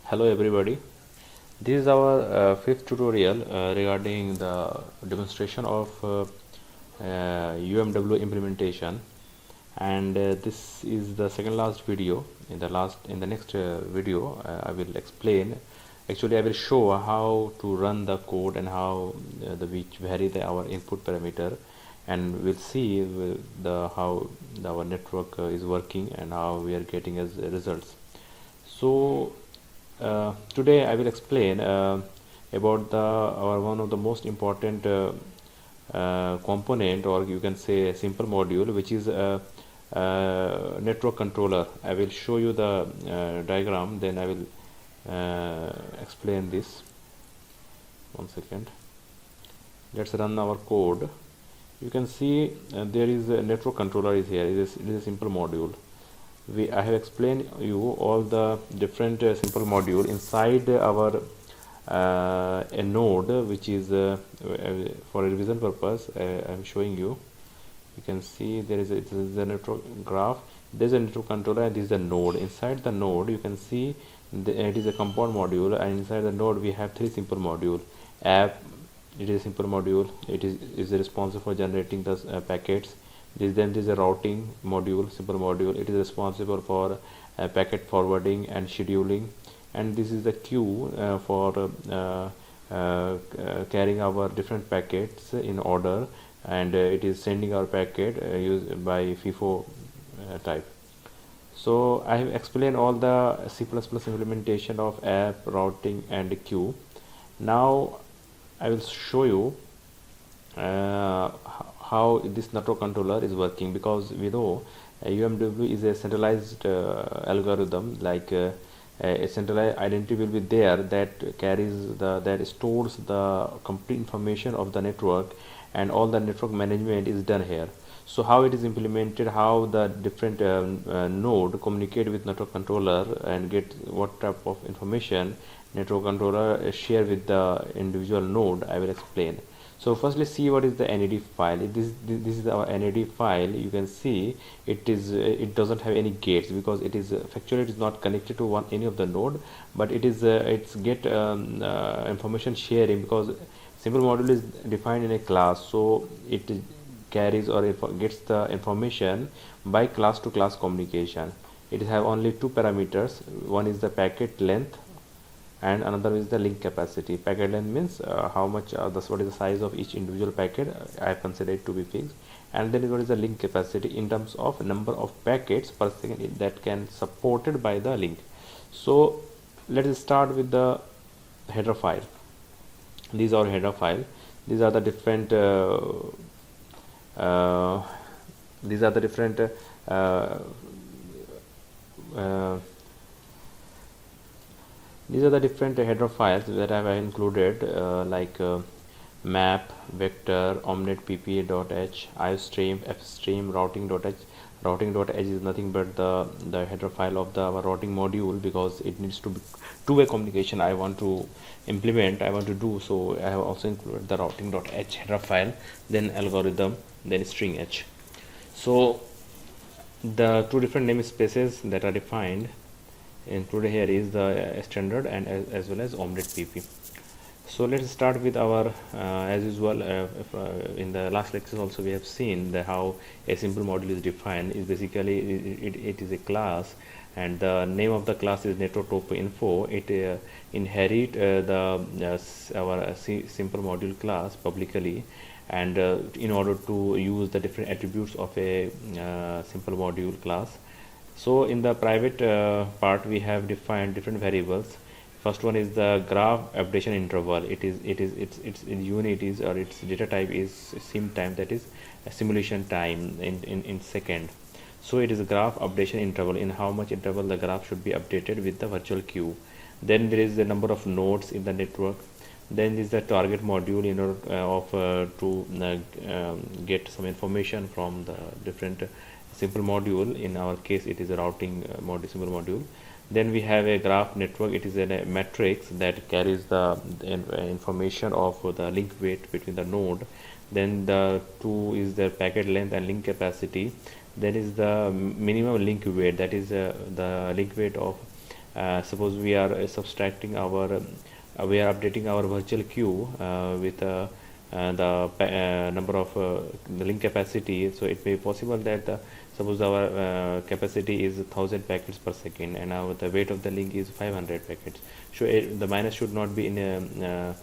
Hello everybody. This is our fifth tutorial regarding the demonstration of UMW implementation, and this is the second last video. In the next video I will explain. Actually, I will show how to run the code and how which vary our input parameter, and we'll see how our network is working and how we are getting as results. So today I will explain about one of the most important component, or you can say a simple module, which is a network controller. I will show you the diagram, then I will explain this. One second. Let's run our code. You can see there is a network controller is here. It is a simple module. I have explained you all the different simple module inside our a node, which is for a revision purpose. I am showing you. You can see this is a network graph. There is a network controller, and this is the node. Inside the node, you can see it is a compound module, and inside the node we have three simple module. App, it is a simple module. It is responsible for generating the packets. Then there is a routing module, simple module. It is responsible for packet forwarding and scheduling, and this is the queue for carrying our different packets in order, and it is sending our packet used by FIFO type. So I have explained all the C++ implementation of app, routing, and queue. Now I will show you how this network controller is working, because we know UMW is a centralized algorithm. Like a centralized identity will be there that stores the complete information of the network, and all the network management is done here. So how it is implemented, how the different node communicate with network controller and get what type of information network controller share with the individual node, I will explain. So first let's see what is the NAD file. This is our NAD file. You can see it doesn't have any gates, because it is factually it is not connected to any of the node, but it is it's get information sharing, because simple module is defined in a class, so it carries or gets the information by class to class communication. It have only two parameters. One is the packet length, and another is the link capacity. Packet length means how much what is the size of each individual packet. I consider it to be fixed. And then what is the link capacity in terms of number of packets per second that can supported by the link. So let us start with the header file. These are header file. These are the different these are the different header files that I have included, like map, vector, omnet pp.h, iostream, fstream, routing.h. Routing.h is nothing but the header file of our routing module, because it needs to be two-way communication I want to do. So I have also included the routing.h header file, then algorithm, then string h. So the two different namespaces that are defined included here is the standard and as well as omnet pp. So let's start with our as usual. In the last lectures also we have seen how a simple module is defined. Is basically it is a class, and the name of the class is network topo info. It inherit our simple module class publicly, and in order to use the different attributes of a simple module class. So in the private part we have defined different variables. First one is the graph updation interval. Its unit is, or its data type is sim time, that is a simulation time in second. So it is a graph updation interval, in how much interval the graph should be updated with the virtual queue. Then there is the number of nodes in the network. Then is the target module in order to get some information from the different simple module. In our case it is a routing simple module. Then we have a graph network. It is a matrix that carries the information of the link weight between the node. Then the two is the packet length and link capacity. Then is the minimum link weight, that is the link weight of suppose we are subtracting our we are updating our virtual queue with the number of the link capacity. So it may be possible that suppose our capacity is 1000 packets per second, and now the weight of the link is 500 packets. So the minus should not be in a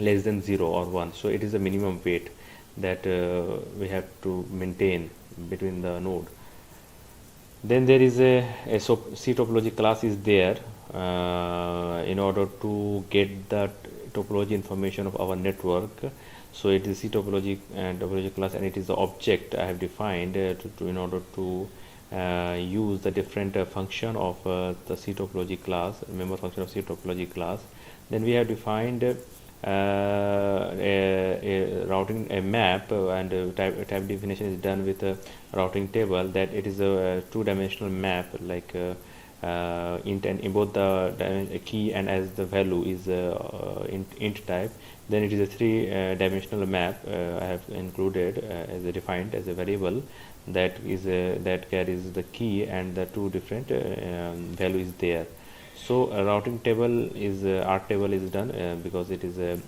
less than 0 or 1. So it is a minimum weight that we have to maintain between the node. Then there is a C topology class is there in order to get the topology information of our network. So it is C topology and topology class, and it is the object I have defined in order to use the different function of the C topology class, member function of C topology class. Then we have defined a routing a map, and type definition is done with a routing table, that it is a two-dimensional map, like int, and in both the key and as the value is int type. Then it is a three-dimensional map I have included as a defined as a variable that is that carries the key and the two different value is there. So a routing table is R table is done because it is a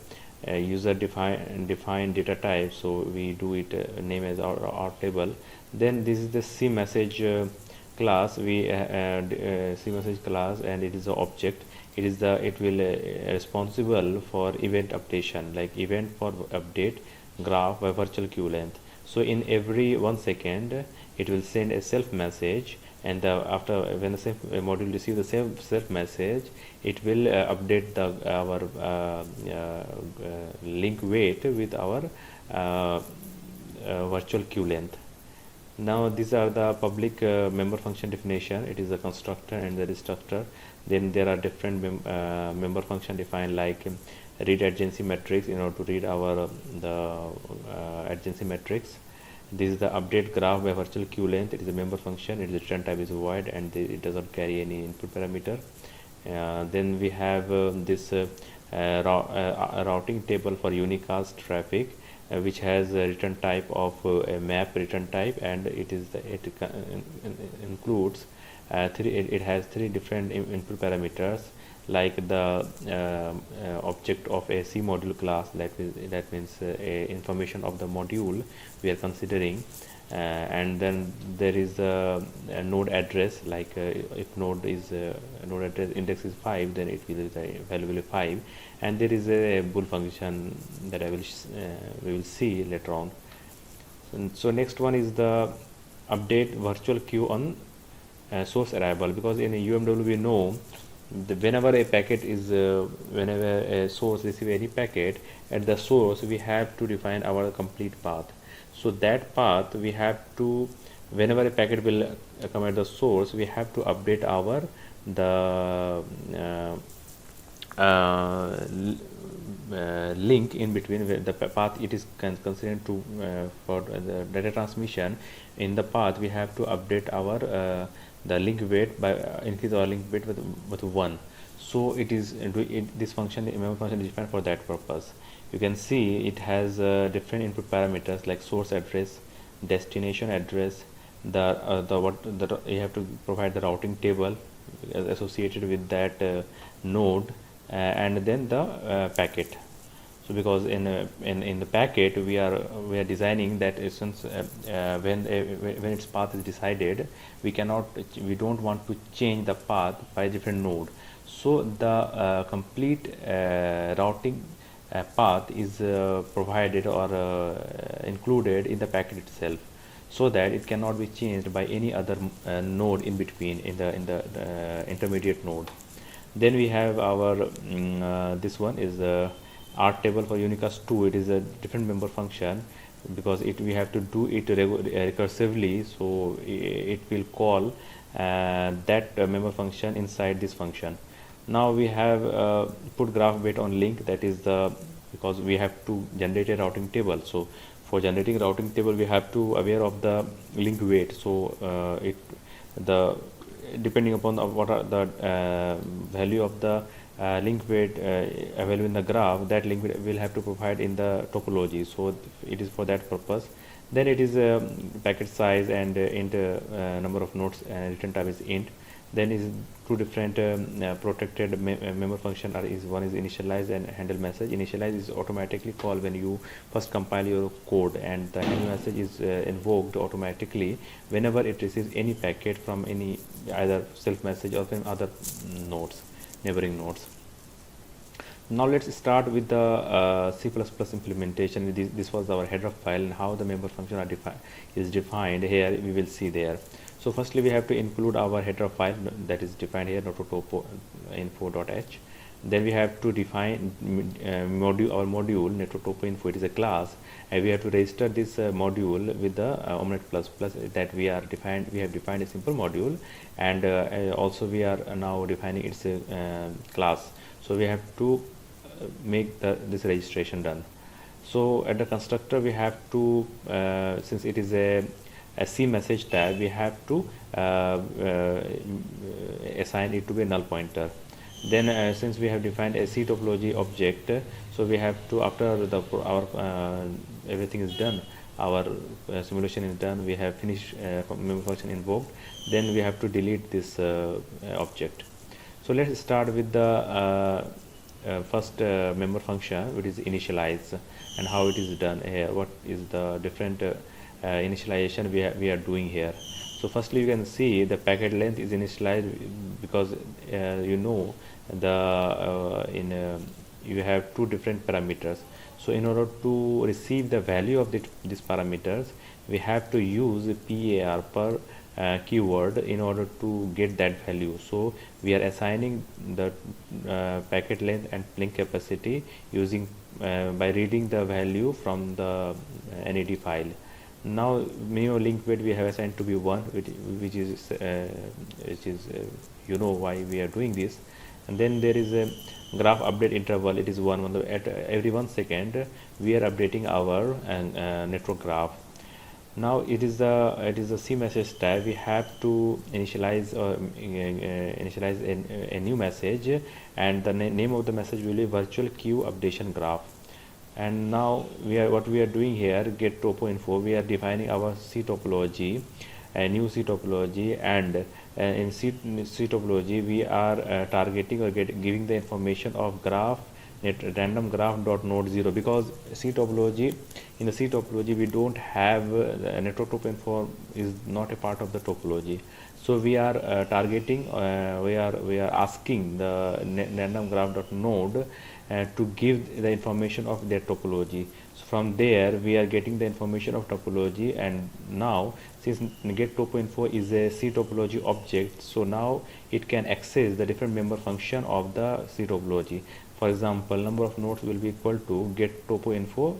user defined data type, so we do it name as R table. Then this is the C message class. We C message class, and it is an object. It will responsible for event updation, like event for update graph by virtual queue length. So in every 1 second it will send a self message, and after when the self module receive the self message, it will update our link weight with our virtual queue length. Now these are the public member function definition. It is the constructor and the destructor. Then there are different member function defined, like read adjacency matrix in order to read our the adjacency matrix. This is the update graph by virtual queue length. It is a member function. Its return type is void, and it does not carry any input parameter. Then we have this routing table for unicast traffic, which has a return type of a map return type, and it includes it has three different input parameters, like the object of a C module class, that means information of the module we are considering, and then there is a node address, like if node address index is 5, then it will be the value will be 5, and there is a bool function that we will see later on. So next one is the update virtual queue on source arrival, because in a UMW we know whenever a packet is whenever a source receive any packet, at the source we have to define our complete path. So that path we have to, whenever a packet will come at the source, we have to update our link in between the path it is considered to for the data transmission. In the path we have to update our the link weight by increase our link weight with 1. So it is this function, the member function, is defined for that purpose. You can see it has different input parameters like source address, destination address, you have to provide the routing table associated with that node, and then the packet. So because in the packet we are designing that since when its path is decided, we don't want to change the path by different node. So the complete routing path is provided or included in the packet itself, so that it cannot be changed by any other node in between, in the intermediate node. Then we have our this one is R table for unicast 2. It is a different member function because we have to do it recursively, so it will call that member function inside this function. Now we have put graph weight on link, that is because we have to generate a routing table. So for generating routing table we have to aware of the link weight. So depending upon what are the value of the link weight available in the graph, that link weight will have to provide in the topology. So it is for that purpose. Then it is packet size and int number of nodes, and return type is int. Then is two different protected member function are is one is initialize and handle message. Initialize is automatically called when you first compile your code, and the handle message is invoked automatically whenever it receives any packet from any either self message or from other nodes, neighboring nodes. Now let's start with the C++ implementation. This was our header file, and how the member function is defined here we will see there. So firstly we have to include our header file that is defined here, topo info.h. Then we have to define our module nettotopo info. It is a class, and we have to register this module with the Omnet++ that we have defined a simple module, and also we are now defining its class. So we have to make this registration done. So at the constructor we have to since it is a C message tag, we have to assign it to be a null pointer. Then since we have defined a C topology object, so we have to, after our everything is done, our simulation is done, we have finished member function invoked, then we have to delete this object. So let's start with the first member function, which is initialize, and how it is done here. What is the different initialization we are doing here? So firstly you can see the packet length is initialized because you know the you have two different parameters. So in order to receive the value of these parameters, we have to use PAR per keyword in order to get that value. So we are assigning the packet length and link capacity using by reading the value from the NAD file. Now minimum link weight we have assigned to be 1, which is you know why we are doing this. And then there is a graph update interval, it is 1. At every 1 second we are updating our network graph. Now it is the C message tag. We have to initialize a new message, and the name of the message will be virtual queue updation graph. And now what we are doing here, get topo info, we are defining our C topology, a new C topology, and in C topology we are targeting or giving the information of graph random graph dot node 0, because C topology, in the C topology we don't have network topo info is not a part of the topology. So we are targeting we are asking the random graph dot node to give the information of their topology. So from there we are getting the information of topology, and now since get topo info is a C topology object, so now it can access the different member function of the C topology. For example, number of nodes will be equal to get topo info,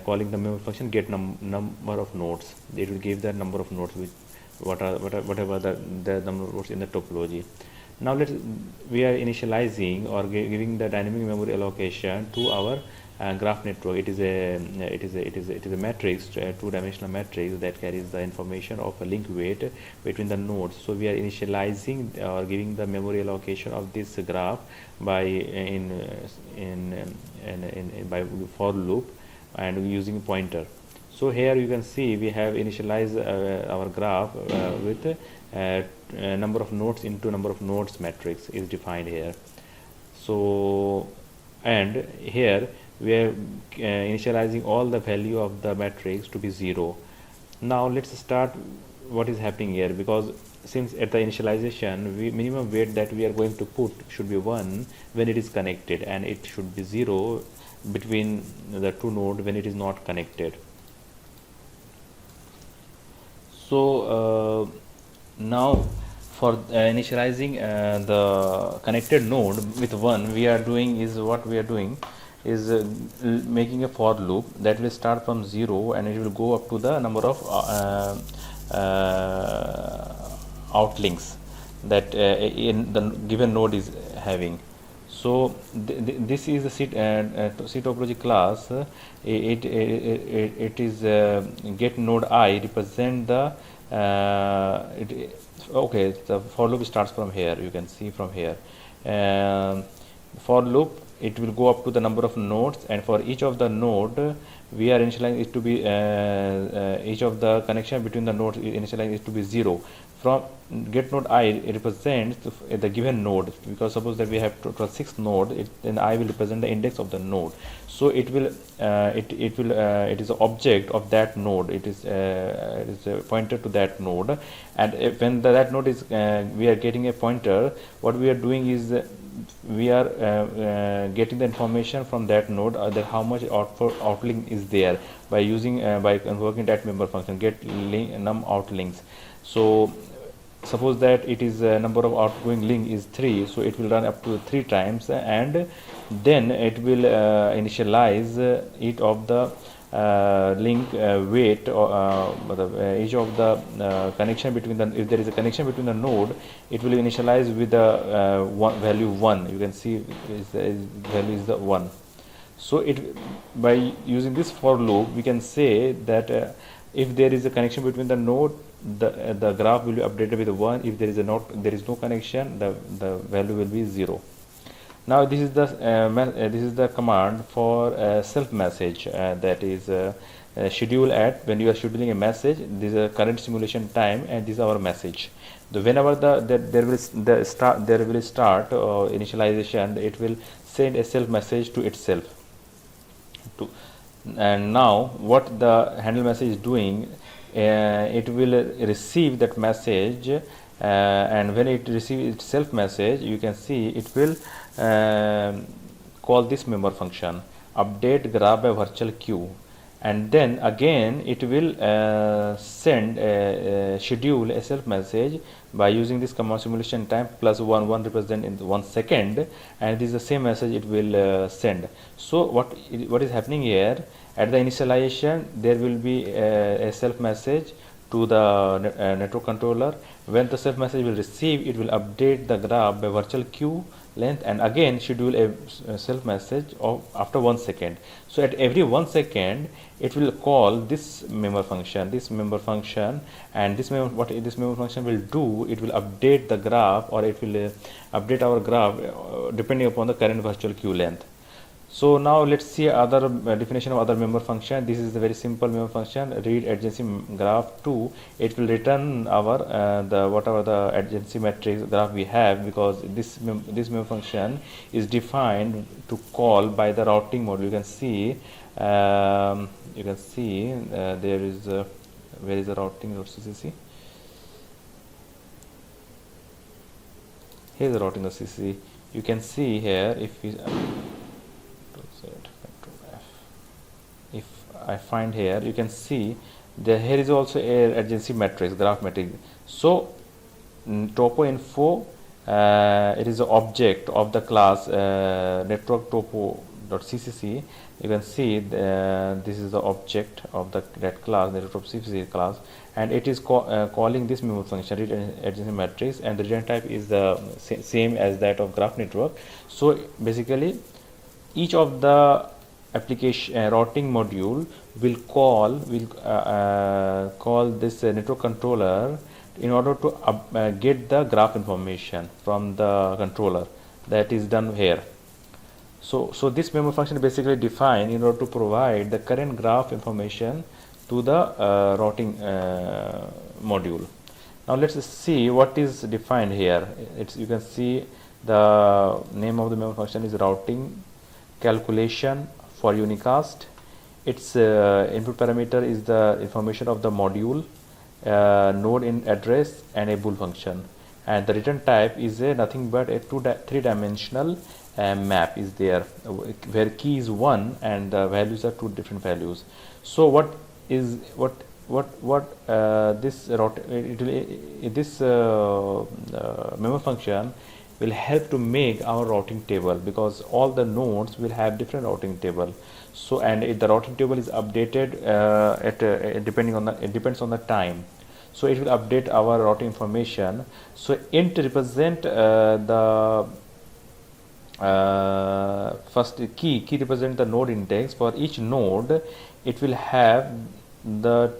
calling the member function get number of nodes. It will give the number of nodes with whatever the number of nodes in the topology. Now we are initializing or giving the dynamic memory allocation to our graph network. It is a matrix, two-dimensional matrix that carries the information of a link weight between the nodes. So we are initializing or giving the memory allocation of this graph by by for loop and using pointer. So here you can see we have initialized our graph with number of nodes into number of nodes matrix is defined here. So and here we are initializing all the value of the matrix to be 0. Now let's start what is happening here, because since at the initialization minimum weight that we are going to put should be 1 when it is connected, and it should be 0 between the two nodes when it is not connected. So now for initializing the connected node with 1, what we are doing is making a for loop that will start from 0 and it will go up to the number of outlinks that in the given node is having. So this is the C topology class. It is get node I represent the okay, the for loop starts from here. You can see from here for loop it will go up to the number of nodes, and for each of the node we are initializing it to be each of the connection between the nodes initializing it to be 0. from get node I represents the given node, because suppose that we have total 6 node, then I will represent the index of the node. So it will it is the object of that node. It is a pointer to that node, and when that node is we are getting a pointer, what we are doing is we are getting the information from that node, that how much outlink is there by using by convoking that member function get num outlinks. So suppose that it is number of outgoing link is 3, so it will run up to 3 times, and then it will initialize each of the link weight, or each of the connection between the, if there is a connection between the node, it will initialize with the value 1. You can see value is the 1. So it, by using this for loop, we can say that if there is a connection between the node, the graph will be updated with 1. If there is no connection, the value will be 0. Now this is the command for self message, that is schedule at, when you are scheduling a message, this is a current simulation time and this is our message. Whenever there will start initialization, it will send a self message to itself. And now what the handle message is doing, it will receive that message, and when it receives its self message, you can see it will call this member function update graph by virtual queue, and then again it will schedule a self message by using this command simulation time plus 1 represent in 1 second, and this is the same message it will send. So what is happening here, at the initialization there will be a self message to the network controller. When the self message will receive, it will update the graph by virtual queue length, and again schedule a self message of after 1 second. So at every 1 second it will call this member function, and this member function will do, it will update the graph, or it will update our graph depending upon the current virtual queue length. So now let's see other definition of other member function. This is a very simple member function, read adjacency graph 2. It will return our whatever the adjacency matrix graph we have, because this member function is defined to call by the routing module. You can see there is where is the routing.ccc? Here is the routing.ccc. You can see here, if I find here, you can see that here is also a adjacency matrix, graph matrix. So topo info, it is the object of the class network topo.ccc. You can see this is the object of that class, network.ccc class, and it is calling this member function, read adjacency matrix, and the return type is the same as that of graph network. So basically each of the application routing module will call this network controller in order to get the graph information from the controller. That is done here. So this member function is basically defined in order to provide the current graph information to the routing module. Now let's see what is defined here. You can see the name of the member function is routing calculation for unicast. Its input parameter is the information of the module, node in address, and a bool function, and the return type is nothing but a three-dimensional map is there, where key is 1 and the values are 2 different values. So this member function will help to make our routing table, because all the nodes will have different routing table. So, and the routing table is updated it depends on the time. So it will update our routing information. So int represent the first key represent the node index. For each node it will have the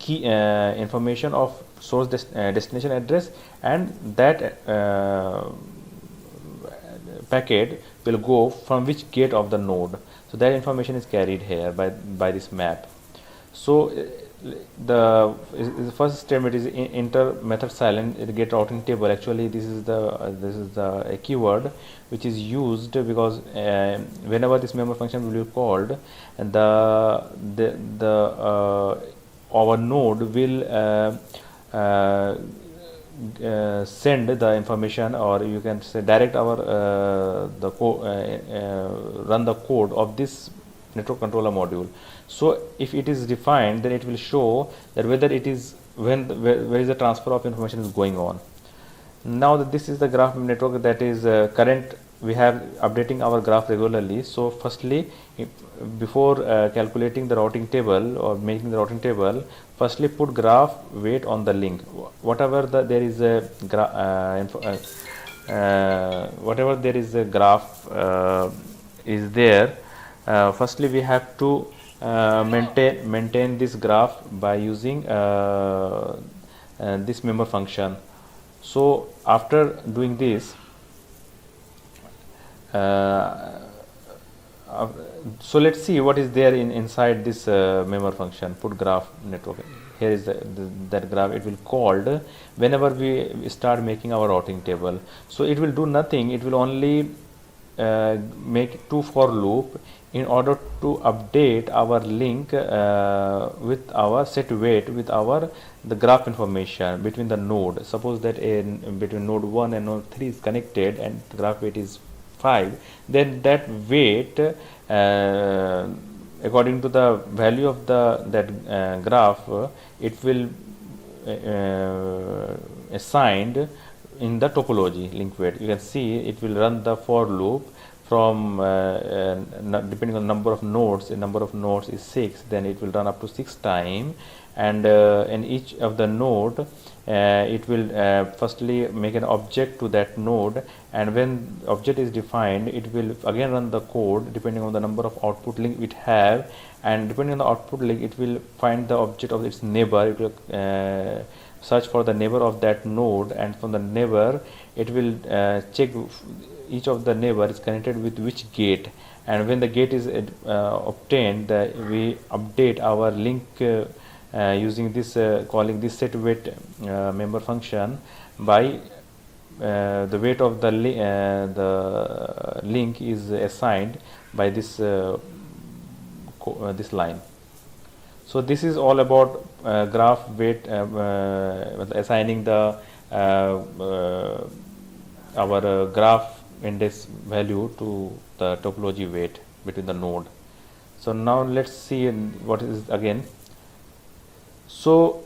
key information of source destination address, and that packet will go from which gate of the node. So that information is carried here by this map. So the first statement is enter method silent get routing table. Actually this is the a keyword which is used because whenever this member function will be called, and our node will send the information, or you can say direct our run the code of this network controller module. So if it is defined, then it will show that whether it is where is the transfer of information is going on. Now that this is the graph network that is current, we have updating our graph regularly. So firstly, before calculating the routing table or making the routing table, firstly put graph weight on the link. Whatever there is a whatever there is a graph is there, firstly we have to maintain this graph by using this member function. So after doing this, so let's see what is there inside this member function put graph network. Here is that graph. It will called whenever we start making our routing table. So it will do nothing. It will only make two for loop in order to update our link with our set weight with the graph information between the node. Suppose that between node 1 and node 3 is connected and the graph weight is 5, then that weight according to the value of that graph, it will assigned in the topology link weight. You can see it will run the for loop from depending on the number of nodes. The number of nodes is 6, then it will run up to 6 times, and in each of the node it will firstly make an object to that node, and when object is defined, it will again run the code depending on the number of output link it have, and depending on the output link it will find the object of its neighbor. It will search for the neighbor of that node, and from the neighbor it will check each of the neighbor is connected with which gate, and when the gate is obtained, we update our link using this calling this set weight member function by the weight of the link is assigned by this this line. So this is all about graph weight, assigning the our graph index value to the topology weight between the node. So now let's see what is again. So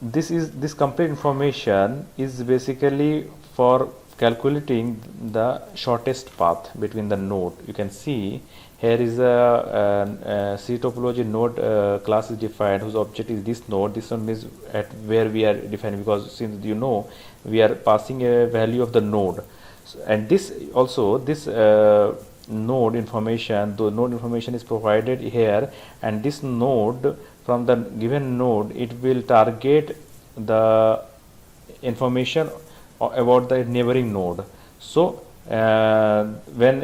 this complete information is basically for calculating the shortest path between the node. You can see here is a C topology node class is defined whose object is this node. This one is at where we are defining, because since you know we are passing a value of the node. So, and this also this node information, the node information is provided here, and this node, from the given node, it will target the information about the neighboring node. So when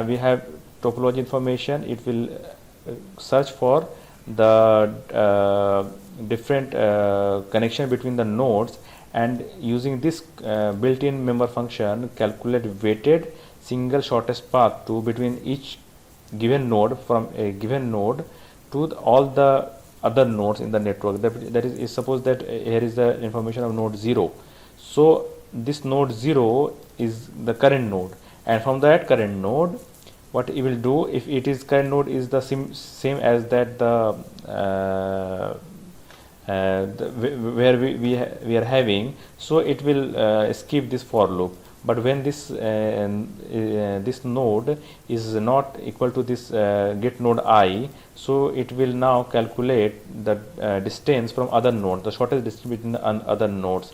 we have topology information, it will search for the different connection between the nodes, and using this built-in member function calculate weighted single shortest path to between each given node, from a given node to all the other nodes in the network. That is suppose that here is the information of node 0. So this node 0 is the current node, and from that current node, what it will do, if it is current node is the same as that where we are having, so it will skip this for loop. But when this this node is not equal to this get node I, so it will now calculate the distance from other node, the shortest distance between the other nodes,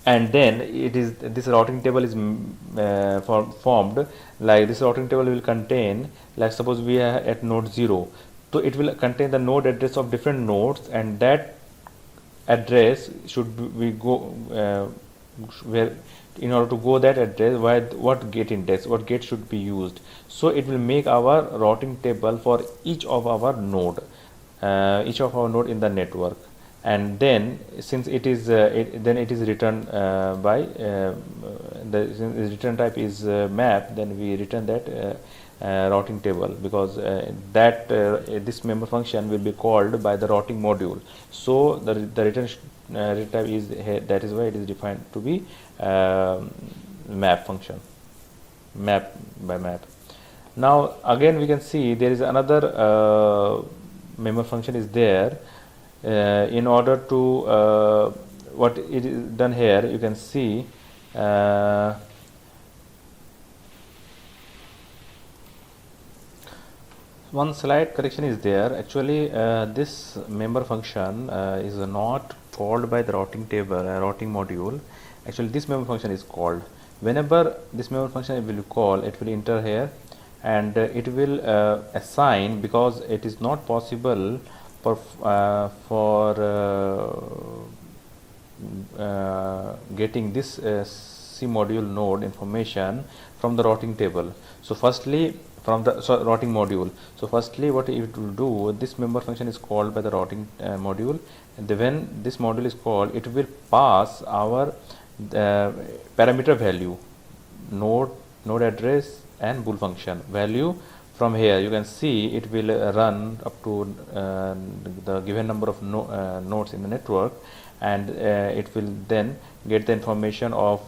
and then it is this routing table is formed. Like this routing table will contain, like suppose we are at node 0, so it will contain the node address of different nodes, and that address should we go where in order to go that address, what gate index, what gate should be used. So it will make our routing table for each of our node. each of our node in the network, and then since it is then it is returned by the return type is map, then we return that routing table, because that this member function will be called by the routing module. So the return type is here, that is why it is defined to be map function, map by map. Now again we can see there is another member function is there. In order to what it is done here, you can see one slight correction is there. Actually this member function is not called by the routing table routing module. Actually this member function is called. Whenever this member function will call, it will enter here, and it will assign, because it is not possible for getting this C module node information from the routing table. So firstly from the routing module. So firstly what it will do, this member function is called by the routing module, and when this module is called, it will pass our parameter value, node address and bool function value. From here you can see it will run up to the given number of nodes in the network, and it will then get the information of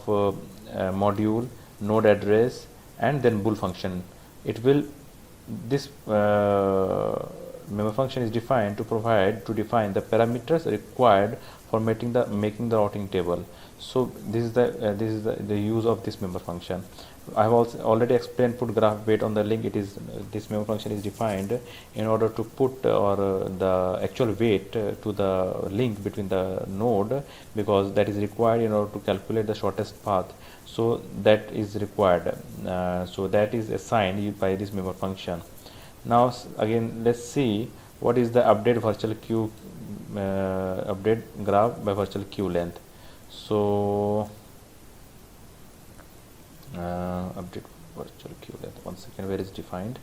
module, node address, and then bool function. It will, this member function is defined to define the parameters required for making the routing table. So this is the use of this member function. I have also already explained put graph weight on the link. It is this member function is defined in order to put the actual weight to the link between the node, because that is required in order to calculate the shortest path. So that is required. So that is assigned by this member function. Now again let's see what is the update virtual queue update graph by virtual queue length. So update virtual queue length, 1 second, where is defined?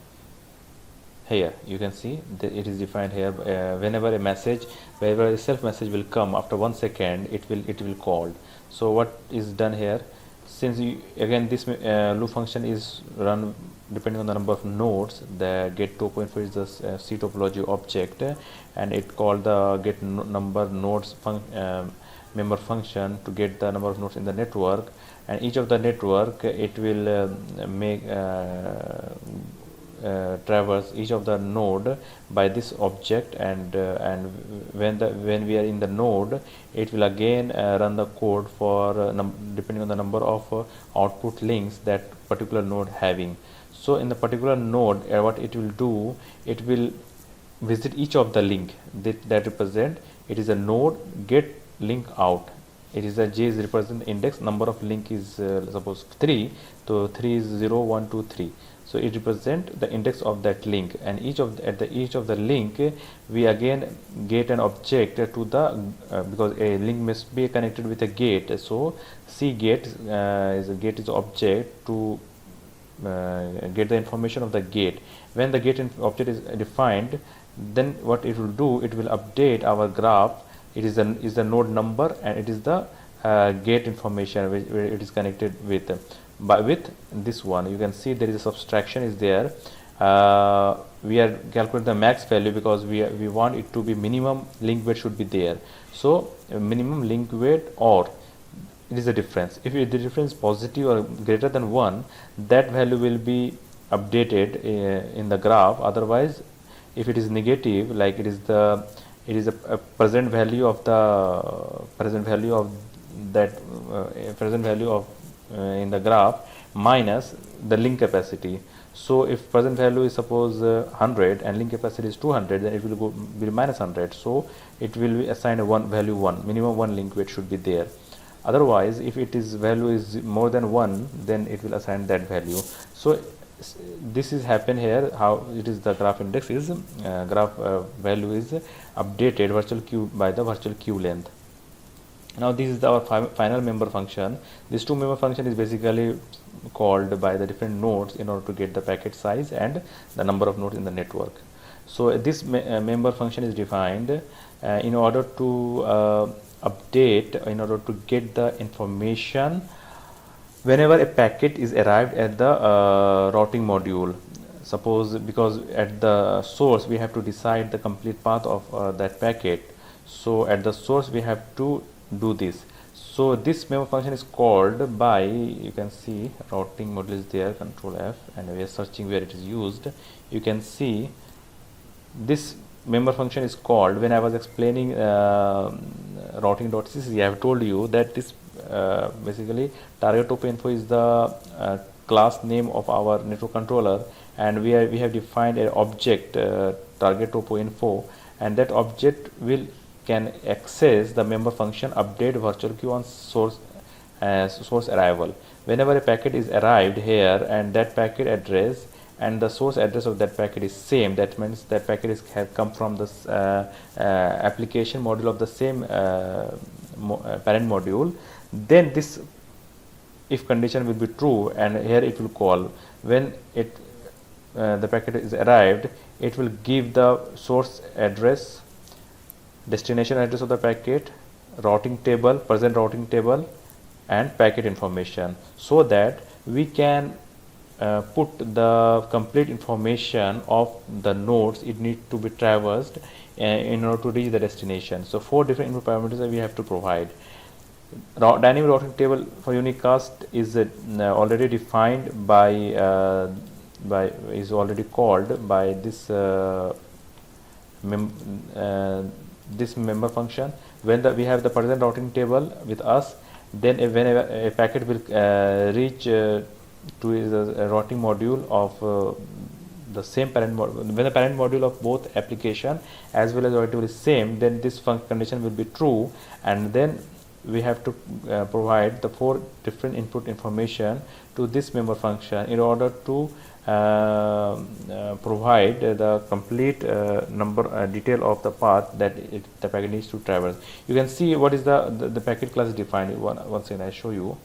Here you can see that it is defined here. Whenever a self message will come after 1 second, it will called. So what is done here, since again this loop function is run depending on the number of nodes, the get topo.info is the C topology object, and it called the get number nodes member function to get the number of nodes in the network, and each of the network it will make traverse each of the node by this object, and when we are in the node, it will again run the code for depending on the number of output links that particular node having. So in the particular node, what it will do, it will visit each of the link that represent, it is a node get link out. It is a J is represent index, number of link is suppose 3, so 3 is 0 1 2 3. So it represent the index of that link, and each of the link we again get an object to the because a link must be connected with a gate. So C gate is object to get the information of the gate. When the gate object is defined, then what it will do, it will update our graph. It is the node number, and it is the gate information where it is connected with. But with this one, you can see there is a subtraction is there. We are calculating the max value because we want it to be minimum link weight should be there. So minimum link weight, or it is a difference. If the difference is positive or greater than 1, that value will be updated in the graph. Otherwise, if it is negative, like it is a present value of in the graph minus the link capacity. So if present value is suppose 100 and link capacity is 200, then it will be minus 100. So it will be assigned a value 1, minimum 1 link weight should be there. Otherwise, if it is value is more than 1, then it will assign that value. So this is happen here, how it is the graph index is graph value is updated virtual queue by the virtual queue length. Now this is our final member function. This two member function is basically called by the different nodes in order to get the packet size and the number of nodes in the network. So this member function is defined in order to update, in order to get the information whenever a packet is arrived at the routing module. Suppose, because at the source we have to decide the complete path of that packet, so at the source we have to do this. So this member function is called by, you can see routing module is there, control F, and we are searching where it is used. You can see this member function is called, when I was explaining routing.cc, I have told you that this basically target topo info is the class name of our network controller, and we have defined an object target topo info, and that object can access the member function update virtual queue on source arrival. Whenever a packet is arrived here and that packet address and the source address of that packet is same, that means that packet is have come from this application module of the same parent module, then this if condition will be true, and here it will call when it the packet is arrived, it will give the source address, destination address of the packet, routing table, present routing table, and packet information, so that we can put the complete information of the nodes it needs to be traversed in order to reach the destination. So 4 different input parameters that we have to provide. Dynamic routing table for unicast is already defined by is already called by this this member function. When we have the present routing table with us, then whenever a packet will reach to the routing module of the same parent module, when the parent module of both application as well as routing table is same, then this condition will be true, and then we have to provide the 4 different input information to this member function in order to provide the complete number detail of the path that the packet needs to traverse. You can see what is the packet class defined. Once again I show you.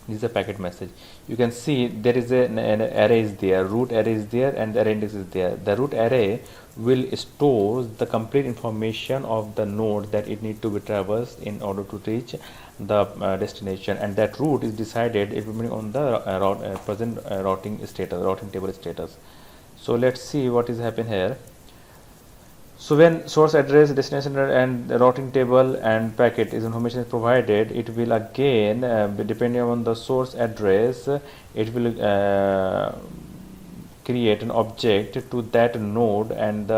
This is a packet message. You can see there is an array is there, root array is there, and the array index is there. The root array will store the complete information of the node that it need to be traversed in order to reach the destination, and that route is decided depending on the present routing table status. So let's see what is happen here. So when source address, destination and the routing table and packet information is provided, it will again depending on the source address, it will create an object to that node, and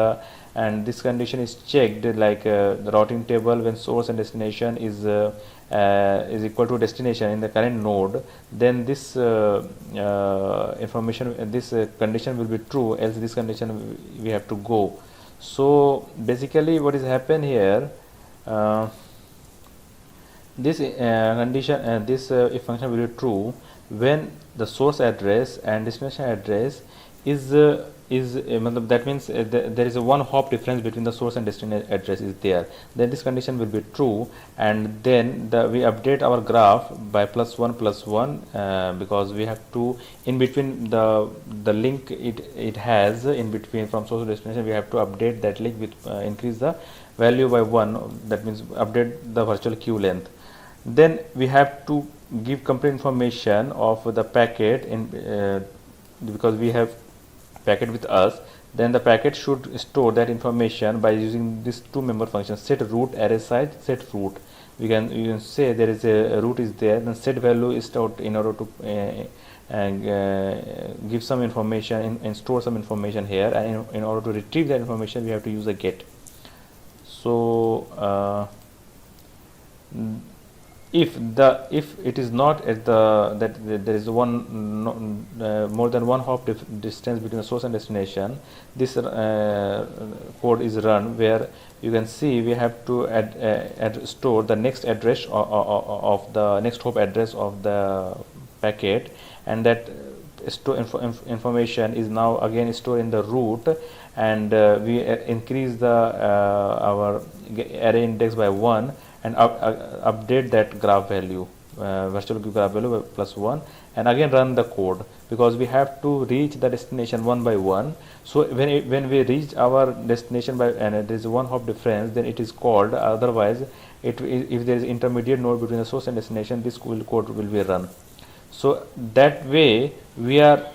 this condition is checked, like the routing table when source and destination is equal to destination in the current node, then this information, this condition will be true, else this condition we have to go. So basically what is happen here, this condition, this if function will be true when the source address and destination address is that means there is a one hop difference between the source and destination address is there, then this condition will be true, and then we update our graph by +1 because we have to, in between the link it has in between from source to destination, we have to update that link with increase the value by 1, that means update the virtual queue length. Then we have to give complete information of the packet in because we have packet with us, then the packet should store that information by using these 2 member functions, set root array size, set root. You can say there is a root is there, then set value is stored in order to give some information and store some information here, and in order to retrieve that information we have to use a get. So if it is not at that there is one more than one hop distance between the source and destination, this code is run, where you can see we have to store the next address of the next hop address of the packet, and that information is now again stored in the root, and we increase the our array index by 1 and update that graph value. virtual queue graph value plus 1, and again run the code, because we have to reach the destination one by one. So when we reach our destination by, and it is one hop difference, then it is called. Otherwise, if there is intermediate node between the source and destination, this code will be run. So that way we are,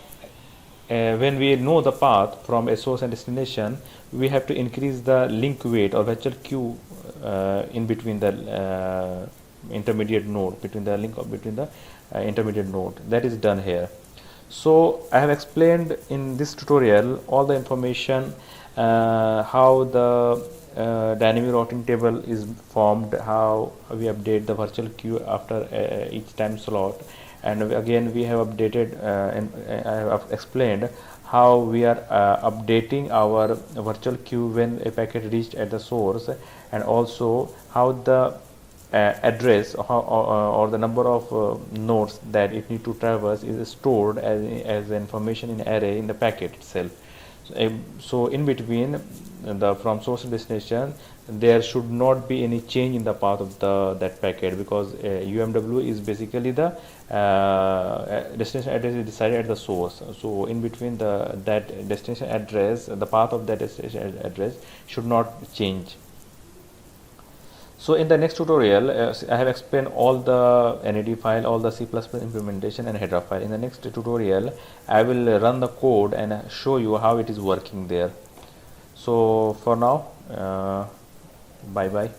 when we know the path from a source and destination, we have to increase the link weight or virtual queue in between the intermediate node, between the link of between the intermediate node. That is done here. So I have explained in this tutorial all the information, how the dynamic routing table is formed, how we update the virtual queue after each time slot, and again we have updated and I have explained how we are updating our virtual queue when a packet reached at the source, and also how the address or the number of nodes that it need to traverse is stored as information in array in the packet itself. So in between the from source to destination, there should not be any change in the path of that packet, because UMW is basically the destination address is decided at the source. So in between that destination address, the path of that destination address should not change. So in the next tutorial, I have explained all the NAD file, all the C++ implementation and header file. In the next tutorial, I will run the code and show you how it is working there. So for now, bye bye.